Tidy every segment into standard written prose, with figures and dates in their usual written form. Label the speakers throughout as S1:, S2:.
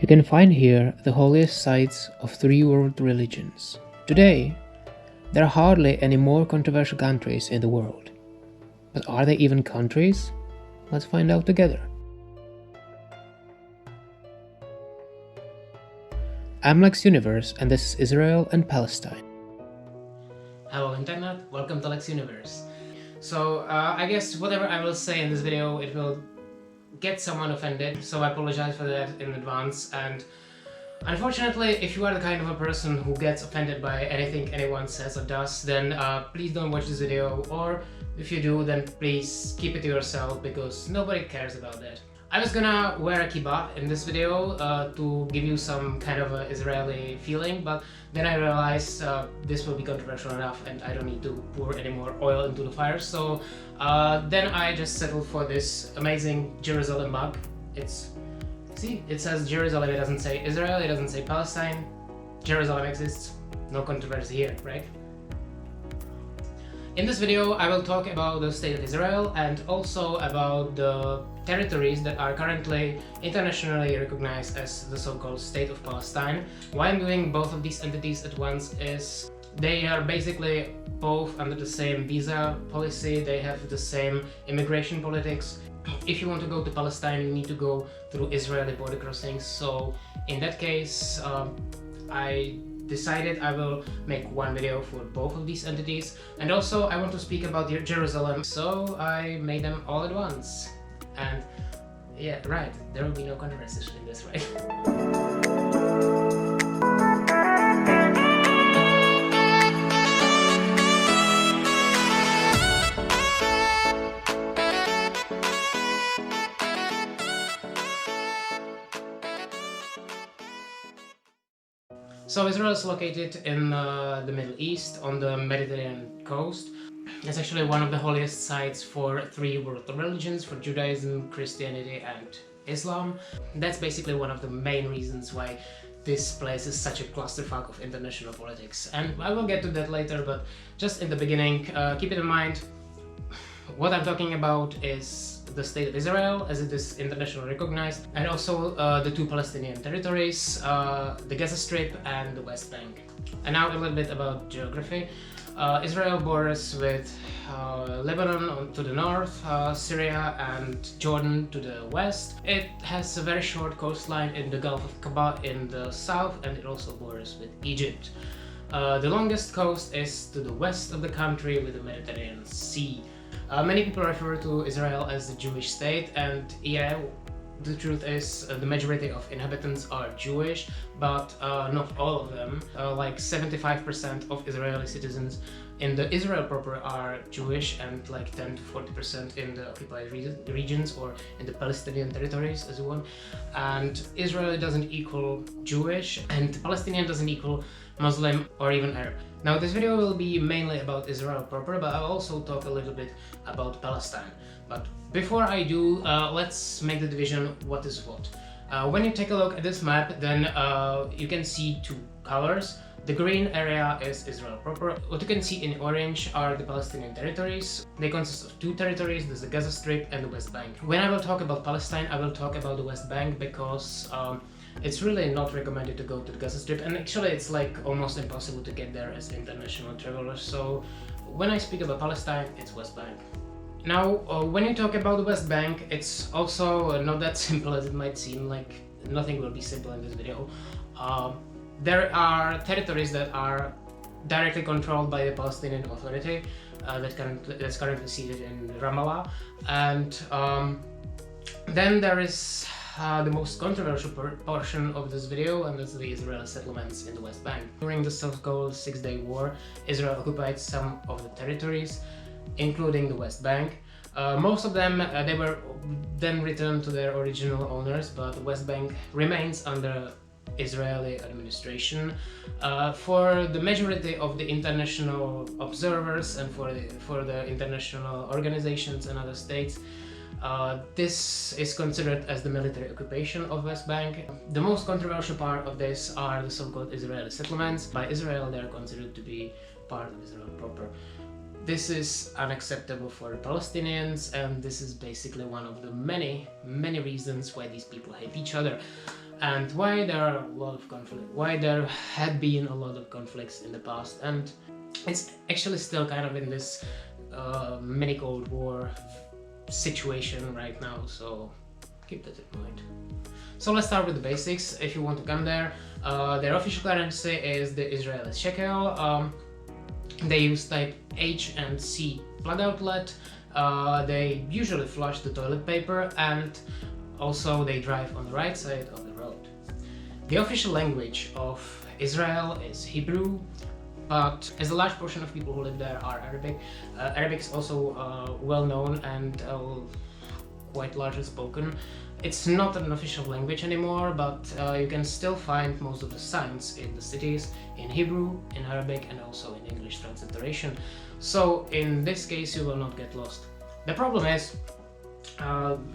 S1: You can find here the holiest sites of three world religions. Today, there are hardly any more controversial countries in the world. But are they even countries? Let's find out together. I'm Lex Universe, and this is Israel and Palestine.
S2: Hello Internet, welcome to Lex Universe. So I guess whatever I will say in this video, it will get someone offended, so I apologize for that in advance. And unfortunately, if you are the kind of a person who gets offended by anything anyone says or does, then please don't watch this video, or if you do, then please keep it to yourself, because nobody cares about that. I was gonna wear a kibbah in this video to give you some kind of a Israeli feeling, but then I realized this will be controversial enough and I don't need to pour any more oil into the fire. So then I just settled for this amazing Jerusalem mug. See, it says Jerusalem, it doesn't say Israel, it doesn't say Palestine. Jerusalem exists, no controversy here, right? In this video, I will talk about the state of Israel and also about the territories that are currently internationally recognized as the so-called State of Palestine. Why I'm doing both of these entities at once is they are basically both under the same visa policy, they have the same immigration politics. If you want to go to Palestine, you need to go through Israeli border crossings. So in that case, I decided I will make one video for both of these entities, and also I want to speak about Jerusalem, so I made them all at once. And yeah, right, there will be no controversy in this, right? So Israel is located in the Middle East on the Mediterranean coast. It's actually one of the holiest sites for three world religions, for Judaism, Christianity and Islam. That's basically one of the main reasons why this place is such a clusterfuck of international politics. And I will get to that later, but just in the beginning, keep it in mind, what I'm talking about is the state of Israel, as it is internationally recognized, and also the two Palestinian territories, the Gaza Strip and the West Bank. And now a little bit about geography. Israel borders with Lebanon to the north, Syria and Jordan to the west. It has a very short coastline in the Gulf of Aqaba in the south, and it also borders with Egypt. The longest coast is to the west of the country with the Mediterranean Sea. Many people refer to Israel as the Jewish state, and yeah, the truth is the majority of inhabitants are Jewish, but not all of them. Like 75% of Israeli citizens in the Israel proper are Jewish, and like 10 to 40% in the occupied regions or in the Palestinian territories as well. And Israel doesn't equal Jewish, and Palestinian doesn't equal Muslim or even Arab. Now this video will be mainly about Israel proper, but I'll also talk a little bit about Palestine. But before I do, let's make the division what is what. When you take a look at this map, then you can see two colors. The green area is Israel proper. What you can see in orange are the Palestinian territories. They consist of two territories, there's the Gaza Strip and the West Bank. When I will talk about Palestine, I will talk about the West Bank because it's really not recommended to go to the Gaza Strip, and actually it's like almost impossible to get there as international travelers. So when I speak about Palestine, it's West Bank. Now, when you talk about the West Bank, it's also not that simple as it might seem. Like, nothing will be simple in this video. There are territories that are directly controlled by the Palestinian Authority that's currently seated in Ramallah, and then there is the most controversial portion of this video, and that's the Israeli settlements in the West Bank. During the so-called Six-Day War, Israel occupied some of the territories, including the West Bank. Most of them, they were then returned to their original owners, but the West Bank remains under Israeli administration. For the majority of the international observers and for the international organizations and other states, this is considered as the military occupation of West Bank. The most controversial part of this are the so-called Israeli settlements. By Israel, they are considered to be part of Israel proper. This is unacceptable for the Palestinians, and this is basically one of the many reasons why these people hate each other. and why there are a lot of conflict, why there had been a lot of conflicts in the past, and it's actually still kind of in this mini Cold War situation right now, so keep that in mind. So let's start with the basics. If you want to come there, their official currency is the Israeli shekel. They use type H and C plug outlet. They usually flush the toilet paper, and also they drive on the right side of the road. The official language of Israel is Hebrew, but as a large portion of people who live there are Arabic. Arabic is also well known and quite largely spoken. It's not an official language anymore, but you can still find most of the signs in the cities in Hebrew, in Arabic, and also in English transliteration. So in this case you will not get lost. The problem is,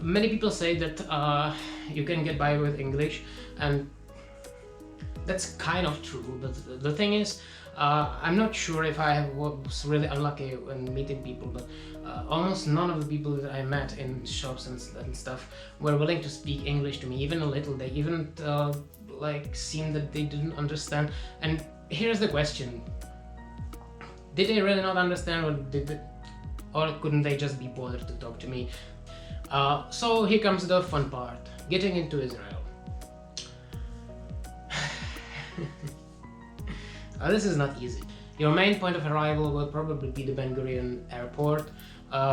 S2: many people say that you can get by with English, and that's kind of true, but the thing is, I'm not sure if I was really unlucky when meeting people, but almost none of the people that I met in shops and stuff were willing to speak English to me, even a little. They even like seemed that they didn't understand. And here's the question: did they really not understand, or couldn't they just be bothered to talk to me? So here comes the fun part: getting into Israel. This is not easy. Your main point of arrival will probably be the Ben Gurion airport,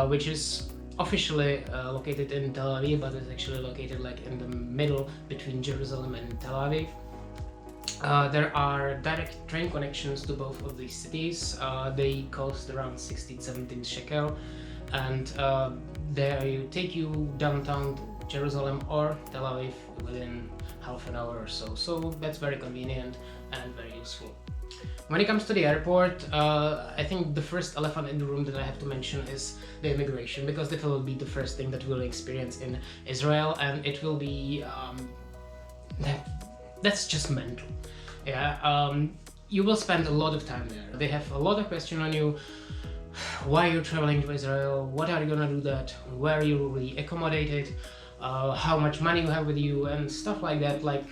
S2: which is officially located in Tel Aviv, but it's actually located like in the middle between Jerusalem and Tel Aviv. There are direct train connections to both of these cities. They cost around 16-17 shekel, and they take you downtown to Jerusalem or Tel Aviv within half an hour or so. So that's very convenient and very useful. When it comes to the airport, I think the first elephant in the room that I have to mention is the immigration, because that will be the first thing that we'll experience in Israel, and it will be that's just mental. Yeah, you will spend a lot of time there. They have a lot of questions on you. Why you're traveling to Israel? What are you gonna do that? Where you will be accommodated? How much money you have with you, and stuff like that. Like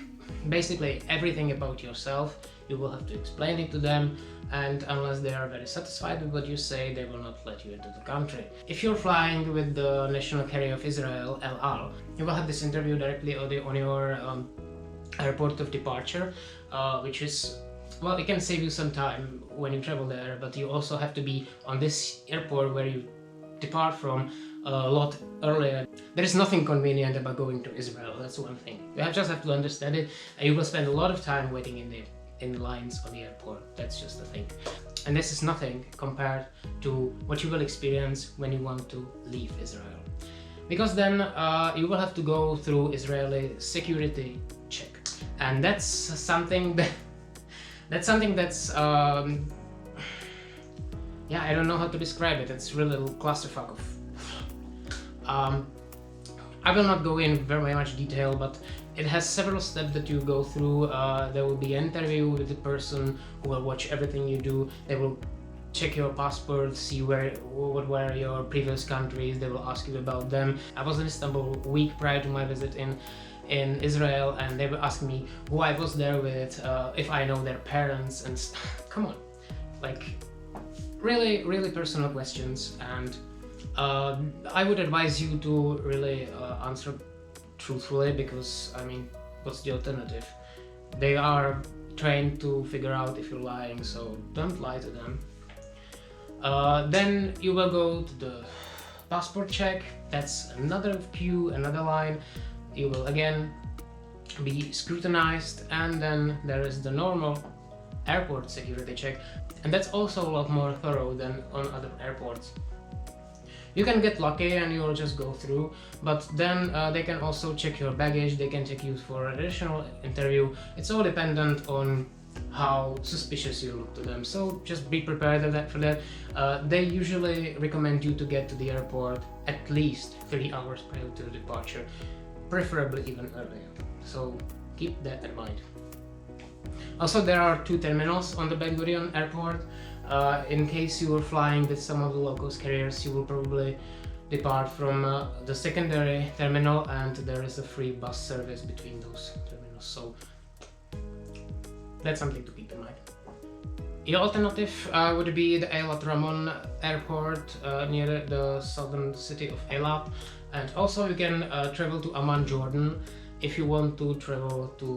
S2: basically everything about yourself. You will have to explain it to them, and unless they are very satisfied with what you say, they will not let you into the country. If you're flying with the national carrier of Israel, El Al, you will have this interview directly on your airport of departure, which is, well, it can save you some time when you travel there, but you also have to be on this airport where you depart from a lot earlier. There is nothing convenient about going to Israel, that's one thing. You just have to understand it, and you will spend a lot of time waiting in lines on the airport. That's just the thing. And this is nothing compared to what you will experience when you want to leave Israel. Because then you will have to go through Israeli security check. And that's something that's yeah, I don't know how to describe it. It's really a little clusterfuck of I will not go in very much detail, but it has several steps that you go through. There will be an interview with the person who will watch everything you do. They will check your passport, see what were your previous countries. They will ask you about them. I was in Istanbul a week prior to my visit in Israel, and they were asking me who I was there with, if I know their parents, and come on, like really personal questions. And I would advise you to really answer truthfully, because I mean, what's the alternative? They are trained to figure out if you're lying, so don't lie to them. Then you will go to the passport check. That's another queue, another line. You will again be scrutinized, and then there is the normal airport security check, and that's also a lot more thorough than on other airports. You can get lucky and you'll just go through, but then they can also check your baggage, they can check you for an additional interview. It's all dependent on how suspicious you look to them, so just be prepared for that. They usually recommend you to get to the airport at least 3 hours prior to departure, preferably even earlier, so keep that in mind. Also, there are 2 terminals on the Ben Gurion airport. In case you are flying with some of the low-cost carriers, you will probably depart from the secondary terminal, and there is a free bus service between those terminals, so that's something to keep in mind. The alternative would be the Eilat Ramon airport near the southern city of Eilat, and also you can travel to Amman, Jordan, if you want to travel to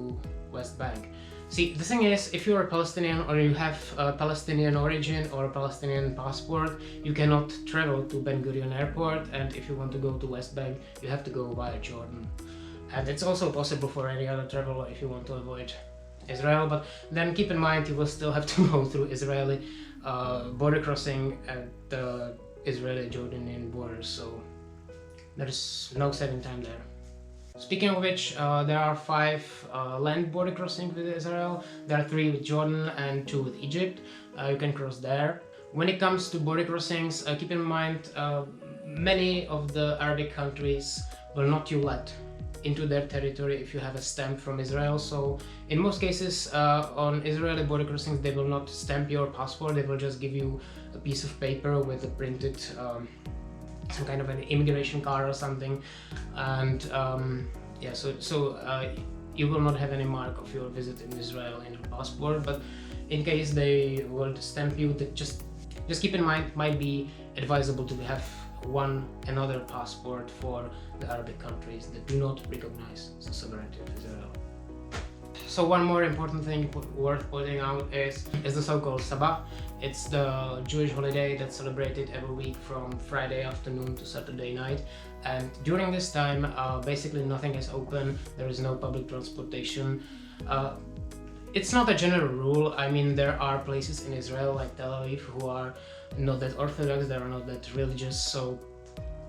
S2: West Bank. See, the thing is, if you're a Palestinian or you have a Palestinian origin or a Palestinian passport, you cannot travel to Ben Gurion airport, and if you want to go to West Bank, you have to go via Jordan. And it's also possible for any other traveler if you want to avoid Israel, but then keep in mind you will still have to go through Israeli border crossing at the Israeli-Jordanian border, so there's no saving time there. Speaking of which, there are 5 land border crossings with Israel. There are 3 with Jordan and 2 with Egypt. You can cross there. When it comes to border crossings, keep in mind many of the Arabic countries will not you let into their territory if you have a stamp from Israel. So in most cases on Israeli border crossings, they will not stamp your passport, they will just give you a piece of paper with a printed some kind of an immigration card or something, and yeah, so you will not have any mark of your visit in Israel in your passport. But in case they will stamp you, that just keep in mind, it might be advisable to have another passport for the Arabic countries that do not recognize the sovereignty of Israel. So one more important thing worth pointing out is the so-called Sabah. It's the Jewish holiday that's celebrated every week from Friday afternoon to Saturday night, and during this time basically nothing is open, there is no public transportation. It's not a general rule. I mean, there are places in Israel like Tel Aviv who are not that orthodox, they are not that religious, so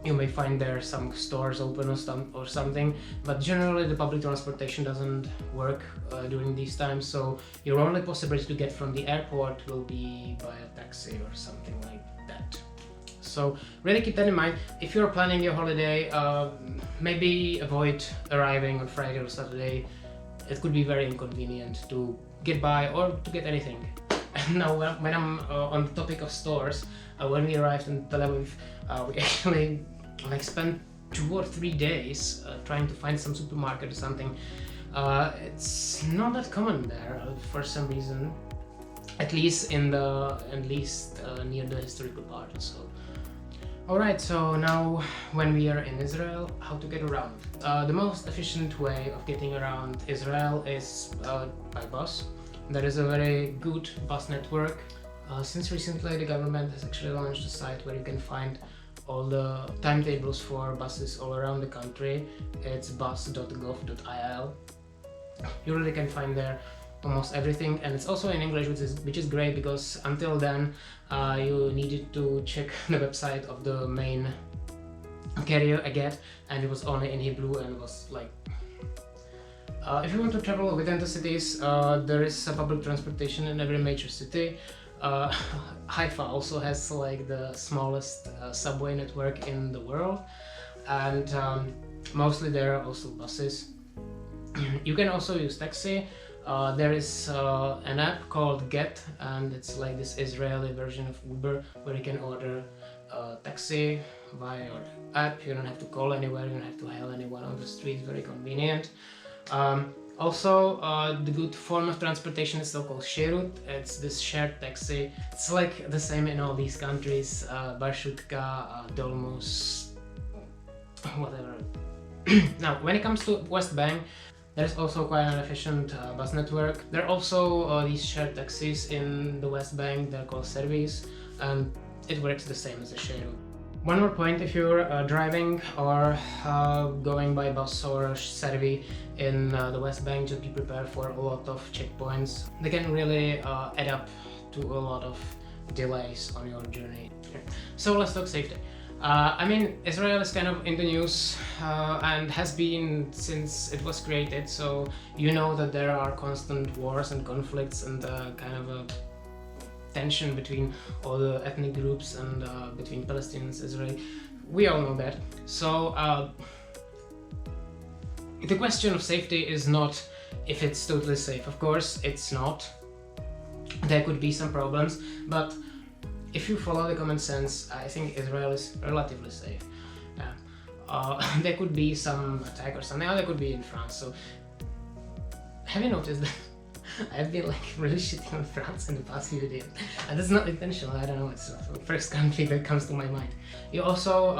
S2: you may find there some stores open or something, but generally the public transportation doesn't work during these times, so your only possibility to get from the airport will be by a taxi or something like that. So really keep that in mind. If you're planning your holiday, maybe avoid arriving on Friday or Saturday. It could be very inconvenient to get by or to get anything. Now when I'm on the topic of stores, when we arrived in Tel Aviv, we actually spent 2 or 3 days trying to find some supermarket or something. It's not that common there for some reason, at least near the historical part. So alright, so now when we are in Israel, how to get around. The most efficient way of getting around Israel is by bus. There is a very good bus network. Since recently the government has actually launched a site where you can find all the timetables for buses all around the country. It's bus.gov.il. You really can find there almost everything, and it's also in English, which is great, because until then you needed to check the website of the main carrier again, and it was only in Hebrew, and it was like if you want to travel within the cities, there is a public transportation in every major city. Haifa also has like the smallest subway network in the world, and mostly there are also buses. You can also use taxi. There is an app called Get, and it's like this Israeli version of Uber, where you can order a taxi via your app. You don't have to call anywhere, you don't have to hail anyone on the street, very convenient. Also, the good form of transportation is so-called sherut. It's this shared taxi. It's like the same in all these countries, Barshutka, Dolmus, whatever. Now, when it comes to West Bank, there's also quite an efficient bus network. There are also these shared taxis in the West Bank. They're called service, and it works the same as a sherut. One more point: if you're driving or going by bus or servi in the West Bank, just be prepared for a lot of checkpoints. They can really add up to a lot of delays on your journey. So let's talk safety. I mean, Israel is kind of in the news and has been since it was created, so you know that there are constant wars and conflicts and kind of a tension between all the ethnic groups and between Palestinians and Israel. We all know that. So the question of safety is not if it's totally safe. Of course, it's not. There could be some problems, but if you follow the common sense, I think Israel is relatively safe. there could be some attack or something, or there could be in France. So have you noticed that I've been like really shitting on France in the past few videos, and that's not intentional. I don't know, it's the first country that comes to my mind. You also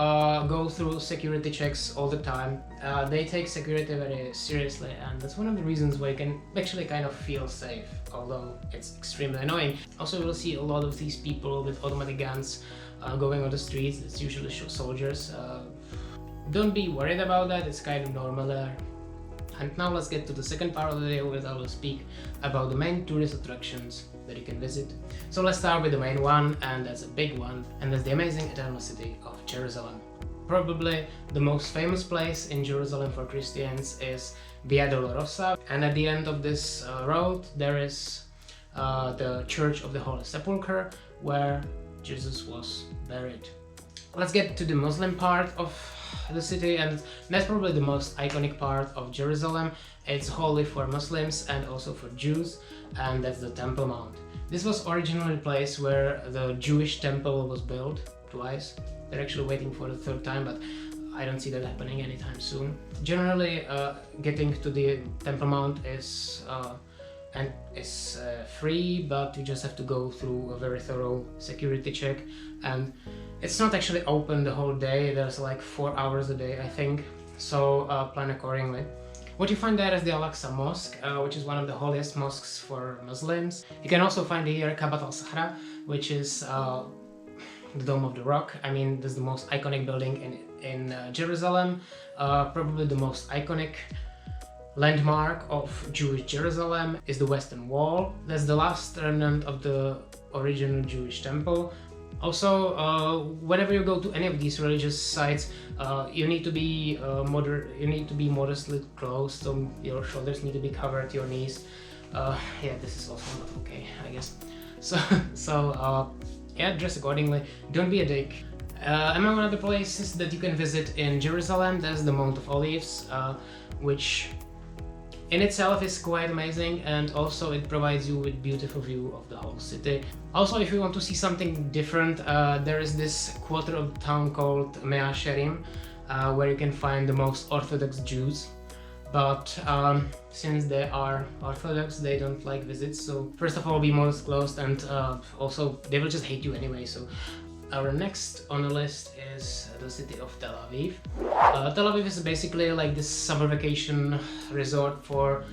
S2: go through security checks all the time. They take security very seriously, and that's one of the reasons why you can actually kind of feel safe, although it's extremely annoying. Also, you'll see a lot of these people with automatic guns going on the streets. It's usually soldiers. Don't be worried about that, it's kind of normal there. And now let's get to the second part of the video, where I will speak about the main tourist attractions that you can visit. So let's start with the main one, and that's a big one, and that's the amazing eternal city of Jerusalem. Probably the most famous place in Jerusalem for Christians is Via Dolorosa, and at the end of this road there is the Church of the Holy Sepulchre, where Jesus was buried. Let's get to the Muslim part of the city, and that's probably the most iconic part of Jerusalem. It's holy for Muslims and also for Jews, and that's the Temple Mount. This was originally the place where the Jewish temple was built twice. They're actually waiting for the third time, but I don't see that happening anytime soon. Generally, getting to the Temple Mount is free, but you just have to go through a very thorough security check, and it's not actually open the whole day. There's like 4 hours a day, I think, so plan accordingly. What you find there is the Al-Aqsa Mosque, which is one of the holiest mosques for Muslims. You can also find here Kabat al-Sahra, which is the Dome of the Rock. I mean, this is the most iconic building in Jerusalem, probably the most iconic landmark of Jewish Jerusalem is the Western Wall. That's the last remnant of the original Jewish temple. Also, whenever you go to any of these religious sites, you need to be modestly clothed, so your shoulders need to be covered, your knees. Yeah, this is also not okay, I guess. So yeah, dress accordingly. Don't be a dick. Among other places that you can visit in Jerusalem, there's the Mount of Olives, which in itself is quite amazing, and also it provides you with beautiful view of the whole city. Also, if you want to see something different, there is this quarter of the town called Mea Shearim, where you can find the most Orthodox Jews. But since they are Orthodox, they don't like visits, so first of all, be modest closed, and also they will just hate you anyway. So our next on the list is the city of Tel Aviv. Tel Aviv is basically like this summer vacation resort for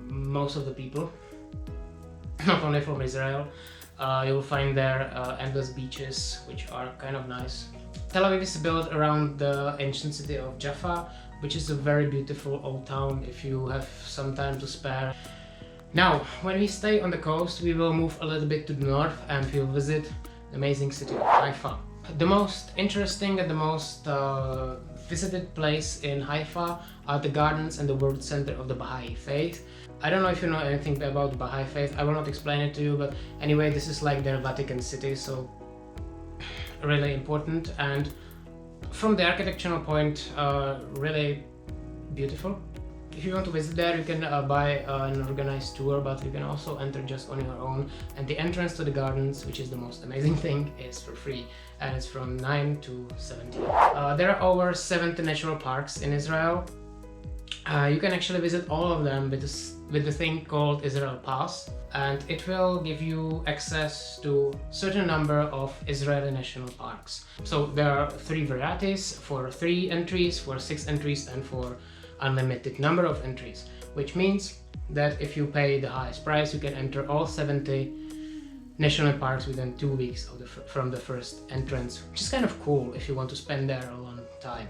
S2: most of the people, not only from Israel. You'll find there endless beaches, which are kind of nice. Tel Aviv is built around the ancient city of Jaffa, which is a very beautiful old town if you have some time to spare. Now, when we stay on the coast, we will move a little bit to the north and we'll visit the amazing city of Haifa. The most interesting and the most visited place in Haifa are the gardens and the world center of the Baha'i faith. I don't know if you know anything about the Baha'i faith, I will not explain it to you, but anyway, this is like their Vatican city, so really important, and from the architectural point, really beautiful. If you want to visit there, you can buy an organized tour, but you can also enter just on your own. And the entrance to the gardens, which is the most amazing thing, is for free, and it's from 9 to 17. There are over 70 natural parks in Israel. You can actually visit all of them with the thing called Israel Pass, and it will give you access to certain number of Israeli national parks. So there are 3 varieties, for 3 entries, for 6 entries, and for unlimited number of entries, which means that if you pay the highest price, you can enter all 70 national parks within 2 weeks from the first entrance, which is kind of cool if you want to spend there a long time.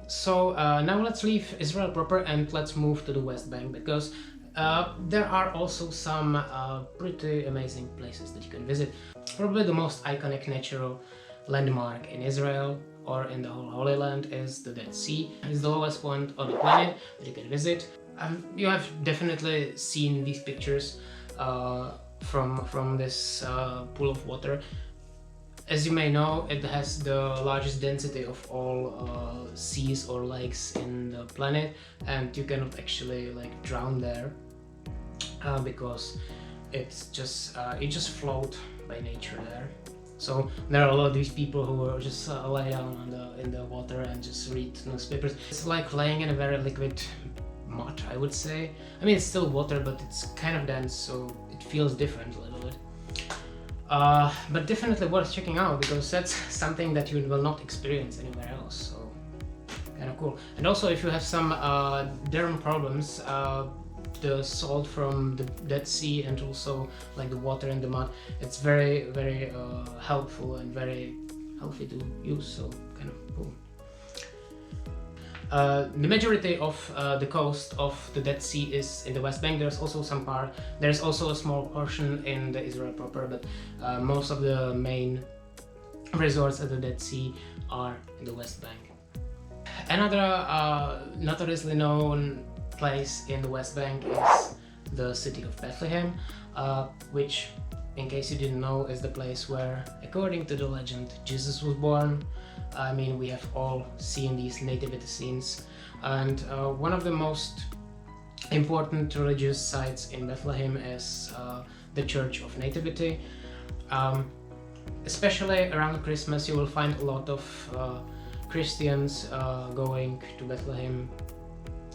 S2: So now let's leave Israel proper and let's move to the West Bank, because there are also some pretty amazing places that you can visit. Probably the most iconic natural landmark in Israel or in the whole Holy Land is the Dead Sea. It's the lowest point on the planet that you can visit. You have definitely seen these pictures from this pool of water. As you may know, it has the largest density of all seas or lakes in the planet, and you cannot actually like drown there because it's just you just float by nature there. So there are a lot of these people who will just lie down in the water and just read newspapers. It's like laying in a very liquid mud, I would say. I mean, it's still water, but it's kind of dense, so it feels different a little bit. But definitely worth checking out, because that's something that you will not experience anywhere else. So kind of cool. And also, if you have some derm problems, the salt from the Dead Sea and also like the water in the mud, it's very helpful and very healthy to use, so kind of cool. The majority of the coast of the Dead Sea is in the West Bank. There's also a small portion in the Israel proper, but most of the main resorts at the Dead Sea are in the West Bank. Another notoriously known place in the West Bank is the city of Bethlehem, which, in case you didn't know, is the place where, according to the legend, Jesus was born. I mean, we have all seen these nativity scenes, and one of the most important religious sites in Bethlehem is the Church of Nativity. Especially around Christmas, you will find a lot of Christians going to Bethlehem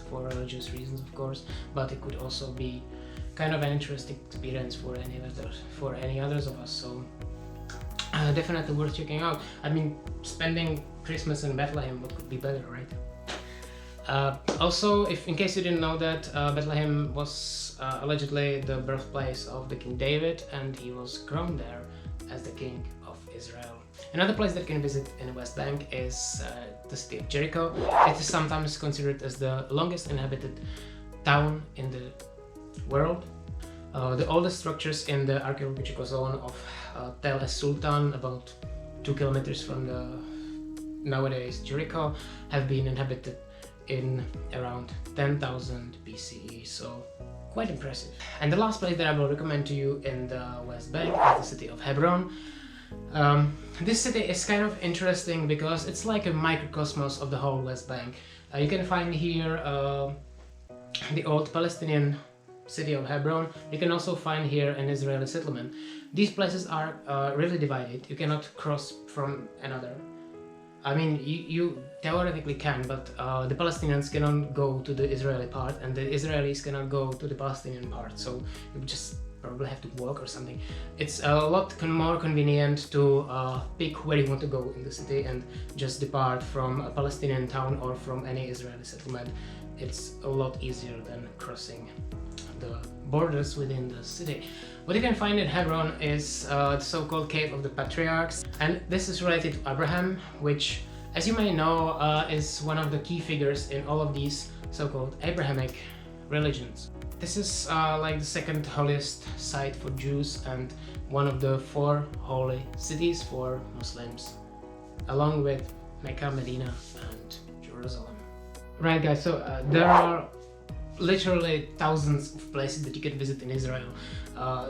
S2: for religious reasons, of course, but it could also be kind of an interesting experience for any others of us. So definitely worth checking out. I mean, spending Christmas in Bethlehem, what could be better, right? Also, in case you didn't know that, Bethlehem was allegedly the birthplace of the King David, and he was crowned there as the King of Israel. Another place that you can visit in the West Bank is the city of Jericho. It is sometimes considered as the longest inhabited town in the world. The oldest structures in the archaeological zone of Tel Sultan, about 2 kilometers from the nowadays Jericho, have been inhabited in around 10,000 BCE, so quite impressive. And the last place that I will recommend to you in the West Bank is the city of Hebron. This city is kind of interesting because it's like a microcosmos of the whole West Bank. You can find here the old Palestinian city of Hebron. You can also find here an Israeli settlement. These places are really divided. You cannot cross from another. I mean, you theoretically can, but the Palestinians cannot go to the Israeli part, and the Israelis cannot go to the Palestinian part, so you just probably have to walk or something. It's a lot more convenient to pick where you want to go in the city and just depart from a Palestinian town or from any Israeli settlement. It's a lot easier than crossing the borders within the city. What you can find in Hebron is the so-called Cave of the Patriarchs, and this is related to Abraham, which, as you may know, is one of the key figures in all of these so-called Abrahamic religions. This is like the second holiest site for Jews and one of the 4 holy cities for Muslims, along with Mecca, Medina, and Jerusalem. Right, guys, so there are literally thousands of places that you can visit in Israel,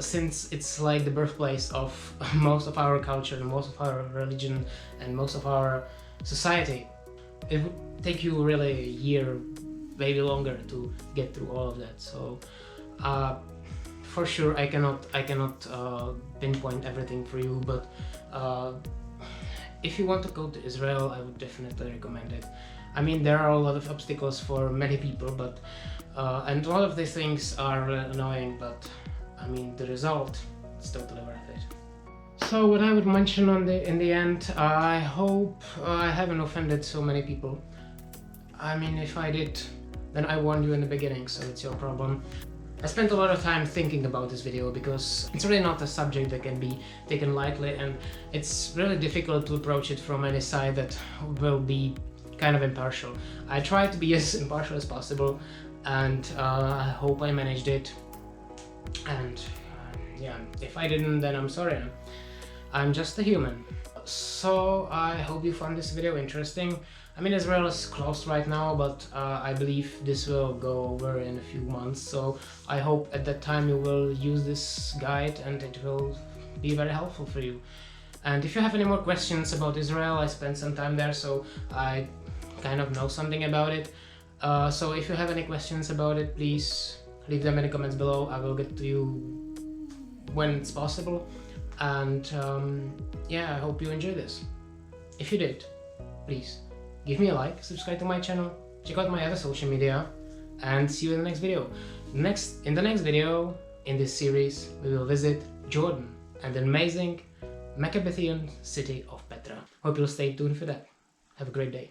S2: since it's like the birthplace of most of our culture and most of our religion and most of our society. It would take you really a year, maybe longer, to get through all of that. So for sure I cannot pinpoint everything for you, but if you want to go to Israel, I would definitely recommend it. I mean, there are a lot of obstacles for many people, but and a lot of these things are really annoying, but I mean, the result is totally worth it. So what I would mention in the end, I hope I haven't offended so many people. I mean, if I did, then I warned you in the beginning, so it's your problem. I spent a lot of time thinking about this video because it's really not a subject that can be taken lightly, and it's really difficult to approach it from any side that will be kind of impartial. I tried to be as impartial as possible, and I hope I managed it. And yeah, if I didn't, then I'm sorry. I'm just a human. So I hope you found this video interesting. I mean, Israel is closed right now, but I believe this will go over in a few months, so I hope at that time you will use this guide and it will be very helpful for you. And if you have any more questions about Israel, I spent some time there, so I kind of know something about it. So if you have any questions about it, please leave them in the comments below. I will get to you when it's possible. And yeah, I hope you enjoy this. If you did, please give me a like, subscribe to my channel, check out my other social media, and see you in the next video. In the next video in this series, we will visit Jordan and the amazing Maccabean city of Petra. Hope you'll stay tuned for that. Have a great day.